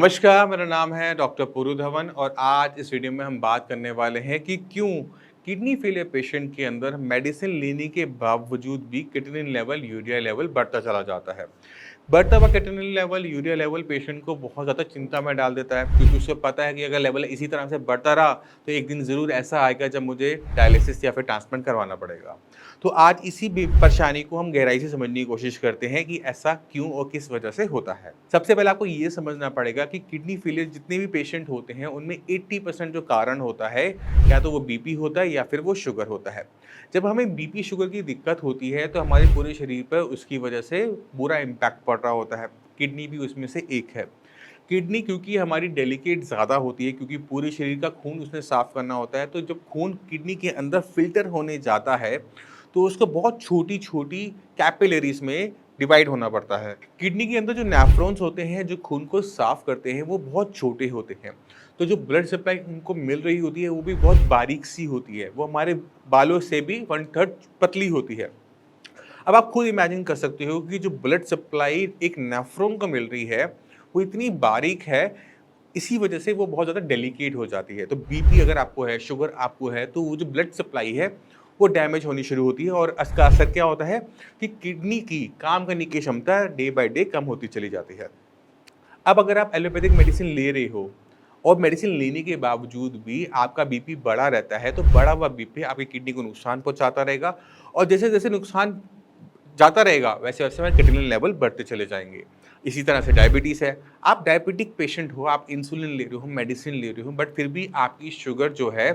नमस्कार, मेरा नाम है डॉक्टर पुरु धवन और आज इस वीडियो में हम बात करने वाले हैं कि क्यों किडनी फेलियर पेशेंट के अंदर मेडिसिन लेने के बावजूद भी किडनी लेवल, यूरिया लेवल बढ़ता चला जाता है। बढ़ता हुआ kidney level, urea level patient को बहुत ज़्यादा चिंता में डाल देता है क्योंकि उसे पता है कि अगर लेवल इसी तरह से बढ़ता रहा तो एक दिन ज़रूर ऐसा आएगा जब मुझे डायलिसिस या फिर ट्रांसप्लांट करवाना पड़ेगा। तो आज इसी भी परेशानी को हम गहराई से समझने की कोशिश करते हैं कि ऐसा क्यों और किस वजह से होता है। सबसे पहले आपको ये समझना पड़ेगा कि किडनी फेलियर जितने भी पेशेंट होते हैं उनमें 80% जो कारण होता है या तो वो बीपी होता है या फिर वो शुगर होता है। जब हमें बीपी शुगर की दिक्कत होती है तो हमारे पूरे शरीर पर उसकी वजह से बुरा इम्पैक्ट पड़ रहा होता है। किडनी भी उसमें से एक है। किडनी क्योंकि हमारी डेलिकेट ज़्यादा होती है क्योंकि पूरे शरीर का खून उसने साफ़ करना होता है, तो जब खून किडनी के अंदर फ़िल्टर होने जाता है तो उसको बहुत छोटी-छोटी कैपिलरीज़ में डिवाइड होना पड़ता है। किडनी के अंदर जो नेफ्रॉन्स होते हैं, जो खून को साफ़ करते हैं, वो बहुत छोटे होते हैं। तो जो ब्लड सप्लाई उनको मिल रही होती है, वो भी बहुत बारीक-सी होती है। वो हमारे बालों से भी 1/3 पतली होती है। अब आप खुद इमेजिन कर सकते हो कि जो ब्लड सप्लाई एक नेफ्रॉन को मिल रही है, वो इतनी बारीक है, इसी वजह से वो बहुत ज़्यादा डेलिकेट हो जाती है। तो बीपी अगर आपको है, शुगर आपको है, तो वो जो ब्लड सप्लाई है, वो डैमेज होनी शुरू होती है और इसका असर क्या होता है कि किडनी की काम करने की क्षमता डे बाय डे कम होती चली जाती है। अब अगर आप एलोपैथिक मेडिसिन ले रहे हो और मेडिसिन लेने के बावजूद भी आपका बीपी बढ़ा रहता है, तो बढ़ा हुआ बीपी आपकी किडनी को नुकसान पहुँचाता रहेगा और जैसे-जैसे नुकसान जाता रहेगा, वैसे-वैसे हमारे किडनी लेवल बढ़ते चले जाएँगे। इसी तरह से डायबिटीज़ है, आप डायबिटिक पेशेंट हो, आप इंसुलिन ले रहे हो, मेडिसिन ले रहे हो, बट फिर भी आपकी शुगर जो है,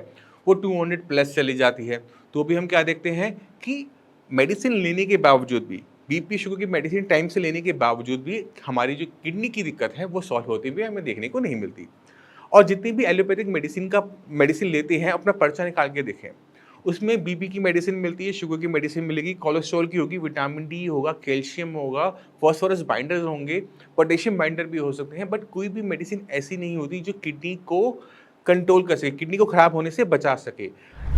वो 200 प्लस चली जाती है। तो भी हम क्या देखते हैं कि मेडिसिन लेने के बावजूद भी, बीपी, शुगर की मेडिसिन टाइम से लेने के बावजूद भी हमारी जो किडनी की दिक्कत है, वो सॉल्व होती हुई हमें देखने को नहीं मिलती। और जितनी भी एलोपैथिक मेडिसिन लेते हैं, अपना पर्चा निकाल के देखें। उसमें बीपी की मेडिसिन मिलती है, शुगर की मेडिसिन मिलेगी, कोलेस्ट्रॉल की होगी, विटामिन डी होगा, कैल्शियम होगा, फास्फोरस बाइंडर्स होंगे, पोटेशियम बाइंडर भी हो सकते हैं, बट कोई भी मेडिसिन ऐसी नहीं होती जो किडनी को कंट्रोल कर सके, किडनी को खराब होने से बचा सके।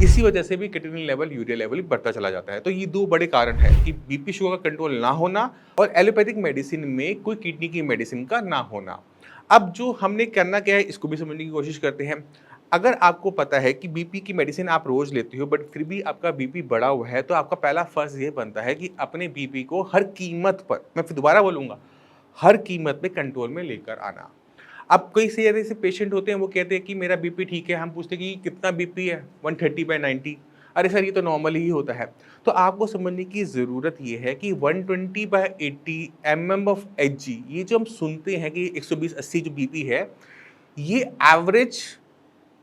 इसी वजह से भी किडनी लेवल, यूरिया लेवल बढ़ता चला जाता है। तो ये 2 बड़े कारण हैं कि बीपी, शुगर का कंट्रोल ना होना और एलोपैथिक मेडिसिन में कोई किडनी की मेडिसिन का ना होना। अब जो हमने करना क्या है, इसको भी समझने की कोशिश करते हैं। अगर आपको पता है कि बीपी की मेडिसिन आप रोज़ लेते हो बट फिर भी आपका बीपी बढ़ा हुआ है, तो आपका पहला फ़र्ज़ ये बनता है कि अपने बीपी को हर कीमत पर, मैं फिर दोबारा बोलूँगा, हर कीमत पे कंट्रोल में लेकर आना। अब कई से ऐसे पेशेंट होते हैं, वो कहते हैं कि मेरा बीपी ठीक है, हम पूछते हैं कि कितना बीपी है? 130/90। अरे सर, ये तो नॉर्मल ही होता है। तो आपको समझने की ज़रूरत ये है कि 120/80 एमएम ऑफ एचजी, ये जो हम सुनते हैं कि 120/80 जो बीपी है, ये एवरेज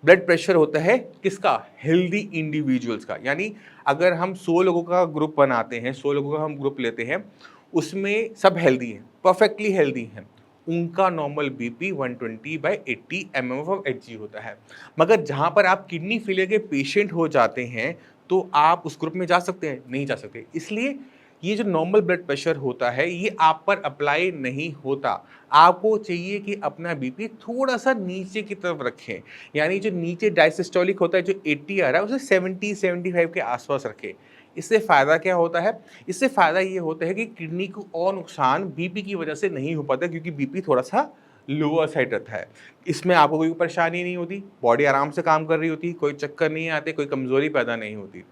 ब्लड प्रेशर होता है किसका? हेल्दी इंडिविजुअल्स का। यानी अगर हम 100 लोगों का ग्रुप बनाते हैं, 100 लोगों का हम ग्रुप लेते हैं, उसमें सब हेल्दी हैं, परफेक्टली हेल्दी हैं। उनका normal BP 120/80 MM of Hg होता है। मगर जहाँ पर आप किडनी फेलियर के पेशेंट हो जाते हैं, तो आप उस ग्रुप में जा सकते हैं? नहीं जा सकते। इसलिए ये जो नॉर्मल ब्लड प्रेशर होता है, ये आप पर अप्लाई नहीं होता। आपको चाहिए कि अपना बीपी थोड़ा-सा नीचे की तरफ रखें। यानी जो नीचे डायसिस्टोलिक होता है, जो 80 आ रहा है, उसे 70-75 के आस-पास रखें। इससे फ़ायदा क्या होता है? इससे फ़ायदा ये होता है कि किडनी को और नुकसान बीपी की वजह से नहीं हो पाता क्योंकि बीपी थोड़ा-सा लोअर साइड रहता है। इसमें आपको कोई परेशानी नहीं होती, बॉडी आराम से काम कर रही होती, कोई चक्कर नहीं आते, कोई कमज़ोरी पैदा नहीं होती।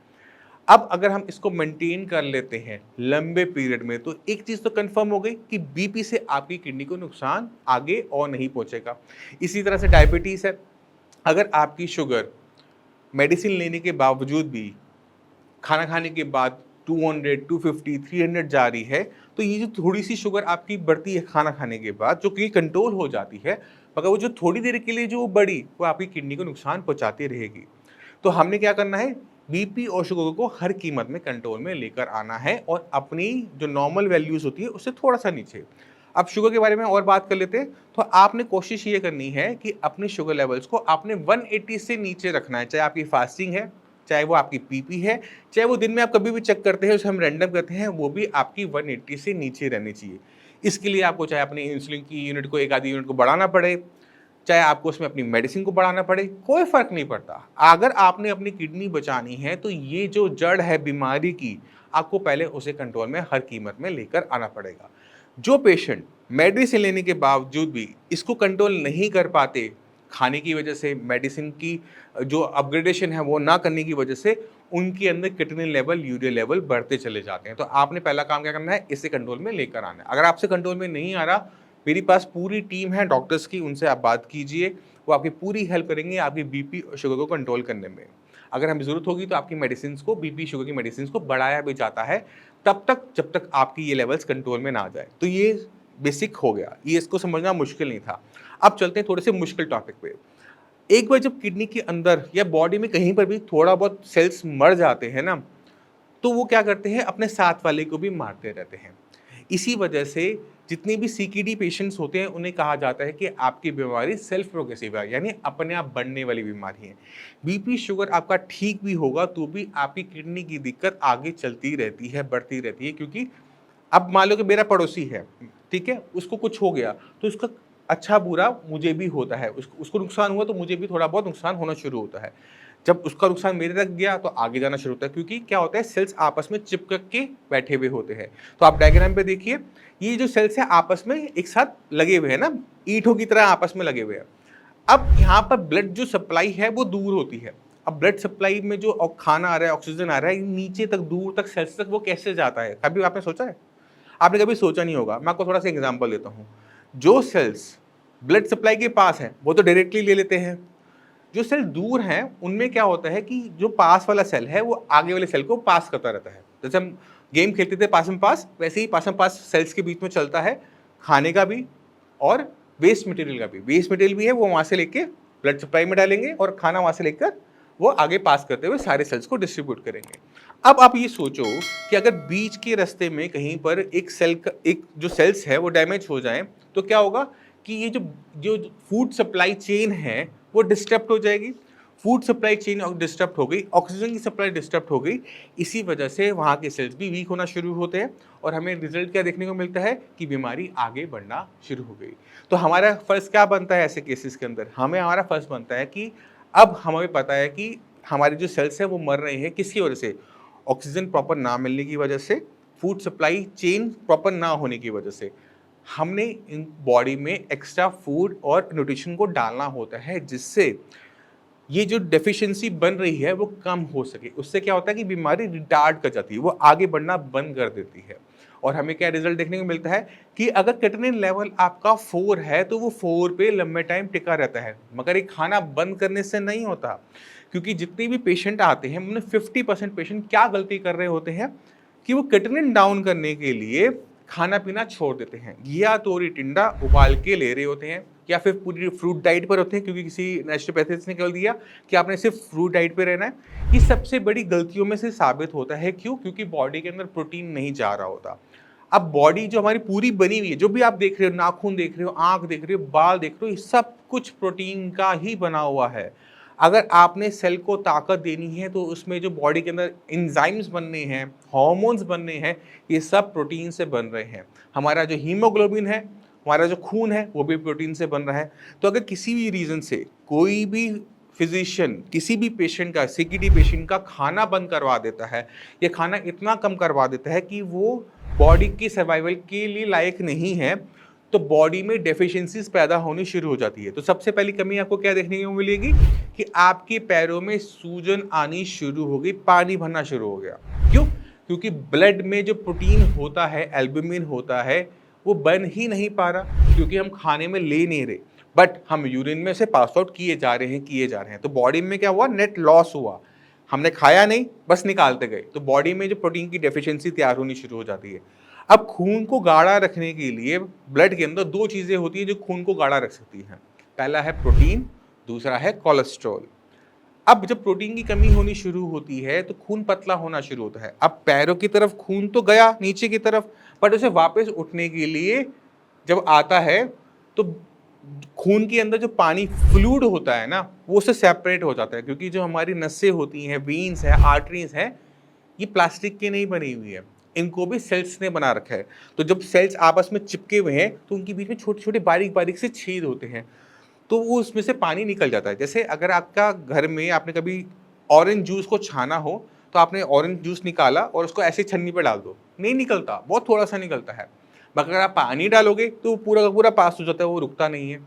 अब अगर हम इसको मेंटेन कर लेते हैं लंबे पीरियड में, तो एक चीज़ तो कंफर्म हो गई कि बीपी से आपकी किडनी को नुकसान आगे और नहीं पहुंचेगा। इसी तरह से डायबिटीज़ है, अगर आपकी शुगर मेडिसिन लेने के बावजूद भी खाना खाने के बाद 200, 250, 300 जा रही है, तो ये जो थोड़ी-सी शुगर आपकी बढ़ती है खाना खाने के बाद, जो कि कंट्रोल हो जाती है, मगर वो जो थोड़ी देर के लिए जो बढ़ी, वो आपकी किडनी को नुकसान पहुँचाती रहेगी। तो हमने क्या करना है, बीपी और शुगर को हर कीमत में कंट्रोल में लेकर आना है और अपनी जो नॉर्मल वैल्यूज़ होती है, उससे थोड़ा-सा नीचे। अब शुगर के बारे में और बात कर लेते हैं, तो आपने कोशिश ये करनी है कि अपने शुगर लेवल्स को आपने 180 से नीचे रखना है, चाहे आपकी फास्टिंग है, चाहे वो आपकी पीपी है, चाहे वो दिन में आप कभी भी चेक करते हैं, उसे हम रैंडम करते हैं, वो भी आपकी 180 से नीचे रहनी चाहिए। इसके लिए आपको चाहे अपनी इंसुलिन की यूनिट को 1 आधी यूनिट को बढ़ाना पड़े, चाहे आपको उसमें अपनी मेडिसिन को बढ़ाना पड़े, कोई फ़र्क नहीं पड़ता। अगर आपने अपनी किडनी बचानी है, तो ये जो जड़ है बीमारी की, आपको पहले उसे कंट्रोल में हर कीमत में लेकर आना पड़ेगा। जो पेशेंट मेडिसिन लेने के बावजूद भी इसको कंट्रोल नहीं कर पाते, खाने की वजह से, मेडिसिन की जो अपग्रेडेशन है वो ना करने की वजह से, उनके अंदर किटनिन लेवल, यूरिया लेवल बढ़ते चले जाते हैं। तो आपने पहला काम क्या करना है, इसे कंट्रोल में लेकर आना है। अगर आपसे कंट्रोल में नहीं आ रहा, मेरे पास पूरी टीम है डॉक्टर्स की, उनसे आप बात कीजिए, वो आपकी पूरी हेल्प करेंगे आपकी बीपी और शुगर को कंट्रोल करने में। अगर हमें ज़रूरत होगी तो आपकी मेडिसिन को, बीपी शुगर की मेडिसिन को बढ़ाया भी जाता है, तब तक जब तक आपकी ये लेवल्स कंट्रोल में ना आ जाए। तो ये बेसिक हो गया, ये इसको समझना मुश्किल नहीं था। अब चलते हैं थोड़े से मुश्किल टॉपिक पे। एक बार जब किडनी के अंदर या बॉडी में कहीं पर भी थोड़ा बहुत सेल्स मर जाते हैं ना, तो वो क्या करते हैं, अपने साथ वाले को भी मारते रहते हैं। इसी वजह से जितने भी सीकेडी पेशेंट्स होते हैं, उन्हें कहा जाता है कि आपकी बीमारी सेल्फ प्रोग्रेसिव है, यानी अपने आप बढ़ने वाली बीमारी है। बीपी शुगर आपका ठीक भी होगा तो भी आपकी किडनी की दिक्कत आगे चलती रहती है, बढ़ती रहती है, क्योंकि अब मान लो कि मेरा पड़ोसी है, ठीक है, उसको कुछ हो गया तो उसका अच्छा बुरा मुझे भी होता है, उसको नुकसान हुआ तो मुझे भी थोड़ा बहुत नुकसान होना शुरू होता है। जब उसका नुकसान मेरे तक गया तो आगे जाना शुरू होता है, क्योंकि क्या होता है, सेल्स आपस में चिपक के बैठे हुए होते हैं। तो आप डायग्राम पे देखिए, ये जो सेल्स है आपस में एक साथ लगे हुए हैं ना, ईंटों की तरह आपस में लगे हुए हैं। अब यहाँ पर ब्लड जो सप्लाई है वो दूर होती है। अब ब्लड सप्लाई में जो खाना आ रहा है, ऑक्सीजन आ रहा है, नीचे तक, दूर तक, सेल्स तक वो कैसे जाता है, कभी आपने सोचा है? आपने कभी सोचा नहीं होगा। मैं आपको थोड़ा सा एग्जांपल देता हूँ। जो सेल्स ब्लड सप्लाई के पास है वो तो डायरेक्टली ले लेते हैं। जो सेल दूर हैं उनमें क्या होता है कि जो पास वाला सेल है वो आगे वाले सेल को पास करता रहता है। जैसे हम गेम खेलते थे पास में पास, वैसे ही पास में पास सेल्स के बीच में चलता है, खाने का भी और वेस्ट मटेरियल का भी। वेस्ट मटेरियल भी है वो वहाँ से लेके ब्लड सप्लाई में डालेंगे और खाना वहाँ से लेकर वो आगे पास करते हुए सारे सेल्स को डिस्ट्रीब्यूट करेंगे। अब आप ये सोचो कि अगर बीच के रास्ते में कहीं पर एक सेल का, एक जो सेल्स है वो डैमेज हो जाए तो क्या होगा कि ये जो जो फूड सप्लाई चेन है वो डिस्टर्ब हो जाएगी। फूड सप्लाई चेन डिस्टर्ब हो गई, ऑक्सीजन की सप्लाई डिस्टर्ब हो गई, इसी वजह से वहाँ के सेल्स भी वीक होना शुरू होते हैं और हमें रिजल्ट क्या देखने को मिलता है कि बीमारी आगे बढ़ना शुरू हो गई। तो हमारा फर्ज क्या बनता है ऐसे केसेस के अंदर, हमारा फर्ज बनता है कि अब हमें पता है कि हमारे जो सेल्स हैं वो मर रहे हैं, किसकी वजह से? ऑक्सीजन प्रॉपर ना मिलने की वजह से, फूड सप्लाई चेन प्रॉपर ना होने की वजह से। हमने इन बॉडी में एक्स्ट्रा फूड और न्यूट्रिशन को डालना होता है, जिससे ये जो डेफिशिएंसी बन रही है वो कम हो सके। उससे क्या होता है कि बीमारी रिटार्ड कर जाती है, वो आगे बढ़ना बंद कर देती है। और हमें क्या रिजल्ट देखने को मिलता है कि अगर क्रिएटिनिन लेवल आपका 4 है तो वो 4 पे लंबे टाइम टिका रहता है, मगर ये खाना बंद करने से नहीं होता। क्योंकि जितने भी पेशेंट आते हैं उनमें 50% पेशेंट क्या गलती कर रहे होते हैं कि वो क्रिएटिनिन डाउन करने के लिए खाना पीना छोड़ देते हैं, या तो टिंडा उबाल के ले रहे होते हैं, या फिर पूरी फ्रूट डाइट पर होते हैं, क्योंकि किसी नेचुरोपैथिस्ट ने कह दिया कि आपने सिर्फ फ्रूट डाइट पे रहना है। ये सबसे बड़ी गलतियों में से साबित होता है। क्यों? क्योंकि बॉडी के अंदर प्रोटीन नहीं जा रहा होता। अब बॉडी जो हमारी पूरी बनी हुई है, जो भी आप देख रहे हो, नाखून देख रहे हो, आंख देख रहे हो, बाल देख रहे हो, ये सब कुछ प्रोटीन का ही बना हुआ है। अगर आपने सेल को ताकत देनी है तो उसमें जो बॉडी के अंदर एंजाइम्स बनने हैं, हार्मोन्स बनने हैं, ये सब प्रोटीन से बन रहे हैं। हमारा जो हीमोग्लोबिन है, हमारा जो खून है, वो भी प्रोटीन से बन रहा है। तो अगर किसी भी रीज़न से कोई भी फिजिशियन किसी भी पेशेंट का, सीकेडी पेशेंट का खाना बंद करवा देता है, या खाना इतना कम करवा देता है कि वो बॉडी की सर्वाइवल के लिए लायक नहीं है, तो बॉडी में डेफिशिएंसीज पैदा होनी शुरू हो जाती है। तो सबसे पहली कमी आपको क्या देखने को मिलेगी कि आपके पैरों में सूजन आनी शुरू हो गई, पानी भरना शुरू हो गया। क्यों? क्योंकि ब्लड में जो प्रोटीन होता है, एल्बुमिन होता है, वो बन ही नहीं पा रहा, क्योंकि हम खाने में ले नहीं रहे, बट हम यूरिन में से पास आउट किए जा रहे हैं। तो बॉडी में क्या हुआ? नेट लॉस हुआ। हमने खाया नहीं, बस निकालते गए, तो बॉडी में जो प्रोटीन की डेफिशिएंसी तैयार होनी शुरू हो जाती है। अब खून को गाढ़ा रखने के लिए ब्लड के अंदर दो चीज़ें होती हैं जो खून को गाढ़ा रख सकती हैं। पहला है प्रोटीन, दूसरा है कोलेस्ट्रॉल। अब जब प्रोटीन की कमी होनी शुरू होती है तो खून पतला होना शुरू होता है। अब पैरों की तरफ खून तो गया नीचे की तरफ, बट उसे वापस उठने के लिए जब आता है तो खून के अंदर जो पानी फ्लूइड होता है ना, वो उससे सेपरेट हो जाता है, क्योंकि जो हमारी नसें होती हैं, वेन्स हैं, आर्टरीज हैं, ये प्लास्टिक की नहीं बनी हुई है, इनको भी सेल्स ने बना रखा है। तो जब सेल्स आपस में चिपके हुए हैं तो उनके बीच में छोटे छोटे बारीक बारीक से छेद होते हैं, तो वो उसमें से पानी निकल जाता है। जैसे अगर आपका घर में आपने कभी ऑरेंज जूस को छाना हो, तो आपने ऑरेंज जूस निकाला और उसको ऐसे छन्नी पे डाल दो, नहीं निकलता, बहुत थोड़ा सा निकलता है। मगर अगर आप पानी डालोगे तो वो पूरा का पूरा पास हो जाता है, वो रुकता नहीं है।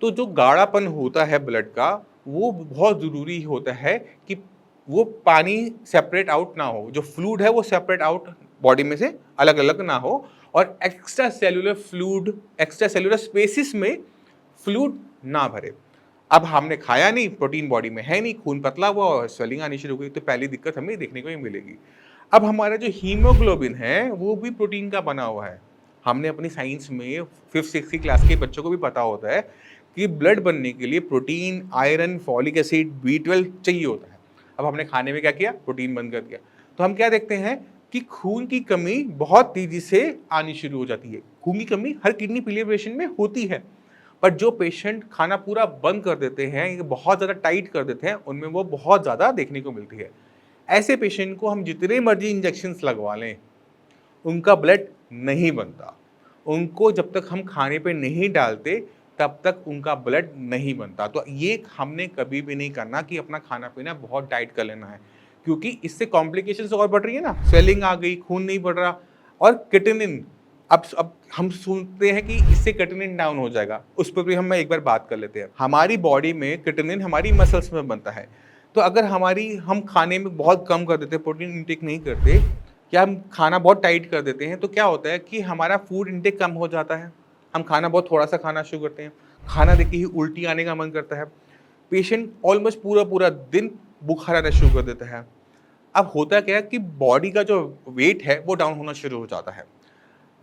तो जो गाढ़ापन होता है ब्लड का, वो बहुत ज़रूरी होता है कि वो पानी सेपरेट आउट ना हो, जो फ्लूइड है वो सेपरेट आउट बॉडी में से अलग-अलग ना हो, और extra cellular fluid, extra cellular spaces में फ्लूइड ना भरे। अब हमने खाया नहीं, प्रोटीन बॉडी में है नहीं, खून पतला हुआ और स्वेलिंग आनी शुरू हो गई, तो पहली दिक्कत हमें देखने को ही मिलेगी। अब हमारा जो हीमोग्लोबिन है वो भी प्रोटीन का बना हुआ है। हमने अपनी साइंस में 5th 6th क्लास के बच्चों को भी पता होता है कि ब्लड बनने के लिए protein, iron, folic acid, B12 चाहिए होता है। अब हमने खाने में क्या किया? प्रोटीन बंद कर दिया। तो हम क्या देखते हैं कि खून की कमी बहुत तेजी से आनी शुरू हो जाती है। खून की कमी हर किडनी फेलियर पेशेंट में होती है, पर जो पेशेंट खाना पूरा बंद कर देते हैं, ये बहुत ज़्यादा टाइट कर देते हैं, उनमें वो बहुत ज़्यादा देखने को मिलती है। ऐसे पेशेंट को हम जितने मर्जी इंजेक्शंस लगवा लें, उनका ब्लड नहीं बनता। उनको जब तक हम खाने पे नहीं डालते, तब तक उनका ब्लड नहीं बनता। तो ये हमने कभी भी नहीं करना कि अपना खाना-पीना बहुत टाइट कर लेना है, क्योंकि इससे कॉम्प्लिकेशंस और बढ़ रही है ना, स्वेलिंग आ गई, खून नहीं बढ़ रहा, और क्रिएटिनिन, अब हम सुनते हैं कि इससे क्रिएटिनिन डाउन हो जाएगा, उस पर भी हम एक बार बात कर लेते हैं। हमारी बॉडी में क्रिएटिनिन हमारी मसल्स में बनता है, तो अगर हम खाने में बहुत कम कर देते हैं, प्रोटीन इंटेक नहीं करते, या हम खाना बहुत टाइट कर देते हैं, तो क्या होता है कि हमारा फूड इंटेक कम हो जाता है। हम खाना बहुत थोड़ा-सा खाना शुरू करते हैं, खाना देख के ही उल्टी आने का मन करता है। पेशेंट ऑलमोस्ट पूरा-पूरा दिन बुखार आना शुरू कर देता है। अब होता क्या है कि बॉडी का जो वेट है, वो डाउन होना शुरू हो जाता है।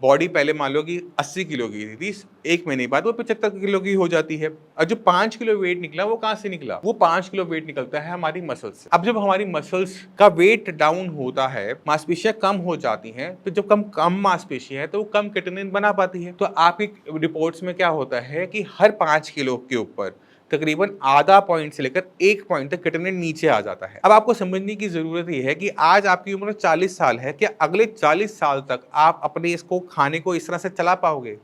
बॉडी पहले मान लो कि 80 किलो की थी, 1 महीने बाद वो 75 किलो की हो जाती है। और जो 5 किलो वेट निकला, वो कहाँ से निकला? वो 5 किलो वेट निकलता है हमारी मसल्स से। अब जब हमारी मसल्स का वेट डाउन होता है, मांसपेशियां कम हो जाती हैं, तो जब कम मांसपेशियां हैं, तो वो कम क्रिएटिनिन बना पाती है। तो आपकी रिपोर्ट्स में क्या होता है कि हर 5 किलो के ऊपर तकरीबन आधा पॉइंट से लेकर 1 पॉइंट तक क्रिएटिनिन नीचे आ जाता है। अब आपको समझने की जरूरत ये है कि आज आपकी उम्र 40 साल है, क्या अगले 40 साल तक आप अपने इसको खाने को इस तरह से चला पाओगे?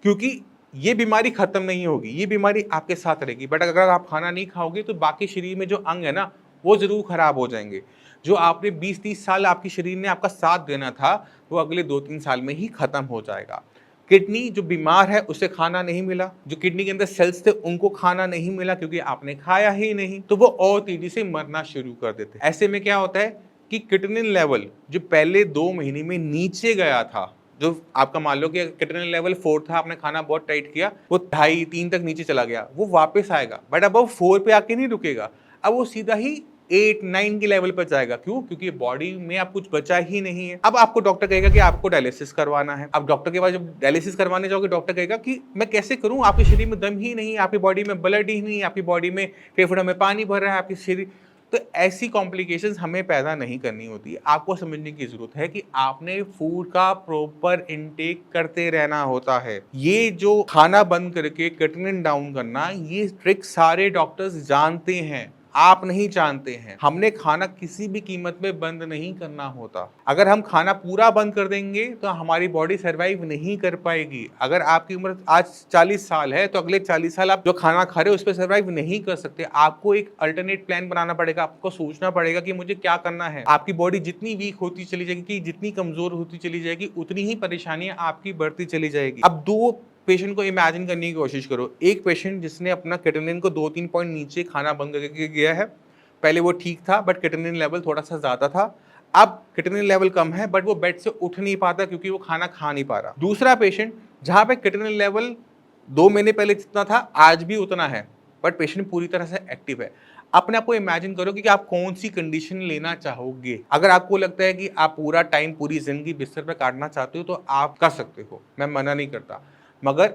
क्योंकि ये बीमारी खत्म नहीं होगी, ये बीमारी आपके साथ रहेगी, बट अगर आप खाना नहीं खाओगे तो बाकी शरीर में जो अंग है ना, वो जरूर खराब हो जाएंगे। जो आपने 20-30 साल आपके शरीर ने आपका साथ देना था, वो अगले 2-3 साल में ही खत्म हो जाएगा। किडनी जो बीमार है उसे खाना नहीं मिला, जो किडनी के अंदर सेल्स थे उनको खाना नहीं मिला क्योंकि आपने खाया ही नहीं, तो वो और तेजी से मरना शुरू कर देते हैं। ऐसे में क्या होता है कि क्रिएटिनिन लेवल जो पहले 2 महीने में नीचे गया था, जो आपका मान लो कि क्रिएटिनिन लेवल 4 था, आपने खाना बहुत टाइट किया, वो 2.5-3 तक नीचे चला गया, वो वापस आएगा, बट अब वो 4 पे आके नहीं रुकेगा, अब वो सीधा ही 8-9 के लेवल पर जाएगा। क्यों? क्योंकि बॉडी में अब कुछ बचा ही नहीं है। अब आपको डॉक्टर कहेगा कि आपको डायलिसिस करवाना है। अब डॉक्टर के पास जब डायलिसिस करवाने जाओगे, डॉक्टर कहेगा कि मैं कैसे करूं, आपके शरीर में दम ही नहीं है, आपकी बॉडी में ब्लड ही नहीं है, आपकी बॉडी में फेफड़ों में पानी भर रहा है, आपके शरीर। तो ऐसी कॉम्प्लिकेशंस हमें पैदा नहीं करनी होती है। आपको समझने की जरूरत है कि आपने फूड का प्रॉपर इनटेक करते रहना होता है। ये जो खाना बंद करके क्रिएटिनिन डाउन करना, ये ट्रिक सारे डॉक्टर्स जानते हैं, आप नहीं जानते हैं। हमने खाना किसी भी कीमत में बंद नहीं करना होता। अगर हम खाना पूरा बंद कर देंगे तो हमारी बॉडी सर्वाइव नहीं कर पाएगी। अगर आपकी उम्र आज 40 साल है, तो अगले 40 साल आप जो खाना खा रहे हो उस पर सर्वाइव नहीं कर सकते। आपको एक अल्टरनेट प्लान बनाना पड़ेगा, आपको सोचना पड़ेगा कि मुझे क्या करना है। आपकी बॉडी जितनी वीक होती चली जाएगी, जितनी कमजोर होती चली जाएगी, उतनी ही परेशानियां आपकी बढ़ती चली जाएगी। अब दो पेशेंट को इमेजिन करने की कोशिश करो। एक पेशेंट जिसने अपना क्रिएटिनिन को 2-3 पॉइंट नीचे खाना बंद करके गया है, पहले वो ठीक था बट क्रिएटिनिन लेवल थोड़ा सा ज्यादा था, अब क्रिएटिनिन लेवल कम है बट वो बेड से उठ नहीं पाता क्योंकि वो खाना खा नहीं पा रहा। दूसरा पेशेंट जहां पे क्रिएटिनिन लेवल 2 महीने पहले जितना था आज भी उतना है, बट पेशेंट पूरी तरह से एक्टिव है। अपने आप को इमेजिन करो कि आप कौन सी कंडीशन लेना चाहोगे। अगर आपको लगता है कि आप पूरा टाइम, पूरी जिंदगी बिस्तर पर काटना चाहते हो तो आप कर सकते हो, मैं मना नहीं करता। मगर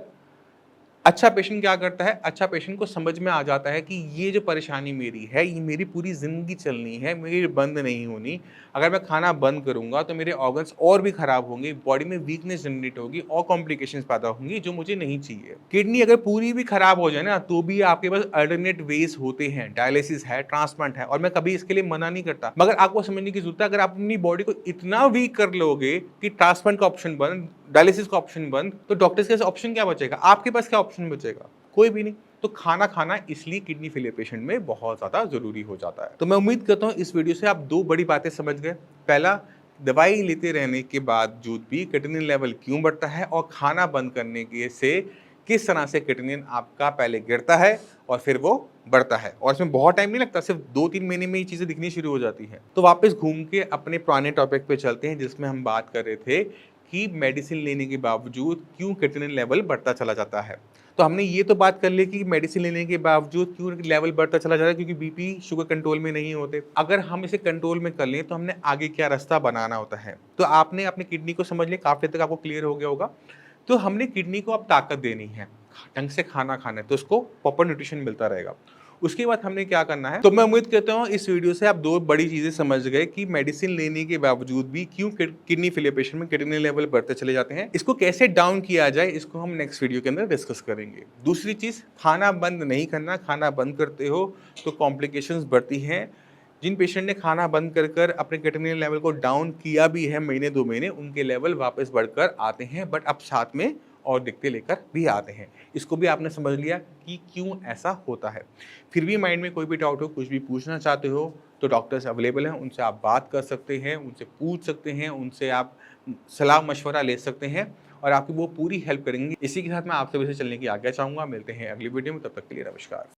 अच्छा पेशेंट क्या करता है, अच्छा पेशेंट को समझ में आ जाता है कि ये जो परेशानी मेरी है, ये मेरी पूरी ज़िंदगी चलनी है, मेरी बंद नहीं होनी। अगर मैं खाना बंद करूँगा तो मेरे ऑर्गन्स और भी ख़राब होंगे, बॉडी में वीकनेस जनरेट होगी और कॉम्प्लिकेशंस पैदा होंगी जो मुझे नहीं चाहिए। किडनी अगर पूरी भी ख़राब हो जाए ना, तो भी आपके पास अल्टरनेट वेज होते हैं, डायलिसिस है, ट्रांसप्लांट है, और मैं कभी इसके लिए मना नहीं करता। मगर आपको समझने की ज़रूरत है, अगर आप अपनी बॉडी को इतना वीक कर लोगे कि ट्रांसप्लांट का ऑप्शन बंद, डायलिसिस का ऑप्शन बंद, तो डॉक्टर्स के पास ऑप्शन क्या बचेगा? आपके पास क्या ऑप्शन बचेगा? कोई भी नहीं। तो खाना खाना इसलिए किडनी फेलियर पेशेंट में बहुत ज्यादा जरूरी हो जाता है। तो मैं उम्मीद करता हूं इस वीडियो से आप दो बड़ी बातें समझ गए। पहला दवाई लेते रहने के बावजूद भी क्रिएटिनिन लेवल क्यों बढ़ता है और खाना बंद करने के से किस तरह से क्रिएटिनिन आपका पहले गिरता है और फिर वो बढ़ता है, और इसमें बहुत टाइम नहीं लगता, सिर्फ 2-3 महीने में ये चीज़ें दिखनी शुरू हो जाती हैं। तो वापस घूम के अपने पुराने टॉपिक पे चलते हैं, जिसमें हम बात कर रहे थे कि मेडिसिन लेने के बावजूद क्यों क्रिएटिनिन लेवल बढ़ता चला जाता है। तो हमने ये तो बात कर ली कि मेडिसिन लेने के बावजूद क्यों लेवल बढ़ता चला जाता है, क्योंकि बीपी, शुगर कंट्रोल में नहीं होते। अगर हम इसे कंट्रोल में कर लें तो हमने आगे क्या रास्ता बनाना होता है। तो आपने अपनी किडनी को समझ लिया, काफ़ी हद तक आपको क्लियर हो गया होगा। तो हमने किडनी को अब ताकत देनी है, ढंग से खाना खाना है, तो उसको प्रॉपर न्यूट्रिशन मिलता रहेगा। उसके बाद हमने क्या करना है, तो मैं उम्मीद करता हूँ इस वीडियो से आप 2 बड़ी चीज़ें समझ गए कि मेडिसिन लेने के बावजूद भी क्यों किडनी फेलियर पेशेंट में क्रिएटिनिन लेवल बढ़ते चले जाते हैं। इसको कैसे डाउन किया जाए, इसको हम नेक्स्ट वीडियो के अंदर डिस्कस करेंगे। दूसरी चीज़, खाना बंद नहीं करना, खाना बंद करते हो तो कॉम्प्लिकेशंस बढ़ती हैं। जिन पेशेंट ने खाना बंद कर अपने क्रिएटिनिन लेवल को डाउन किया भी है महीने 2 महीने, उनके लेवल वापस बढ़कर आते हैं, बट अब साथ में और दिक्कतें लेकर भी आते हैं। इसको भी आपने समझ लिया कि क्यों ऐसा होता है। फिर भी माइंड में कोई भी डाउट हो, कुछ भी पूछना चाहते हो, तो डॉक्टर्स अवेलेबल हैं, उनसे आप बात कर सकते हैं, उनसे पूछ सकते हैं, उनसे आप सलाह-मशवरा ले सकते हैं और आपकी वो पूरी हेल्प करेंगे। इसी के साथ मैं आपसे वैसे चलने की आज्ञा चाहूँगा। मिलते हैं अगली वीडियो में, तब तक के लिए नमस्कार।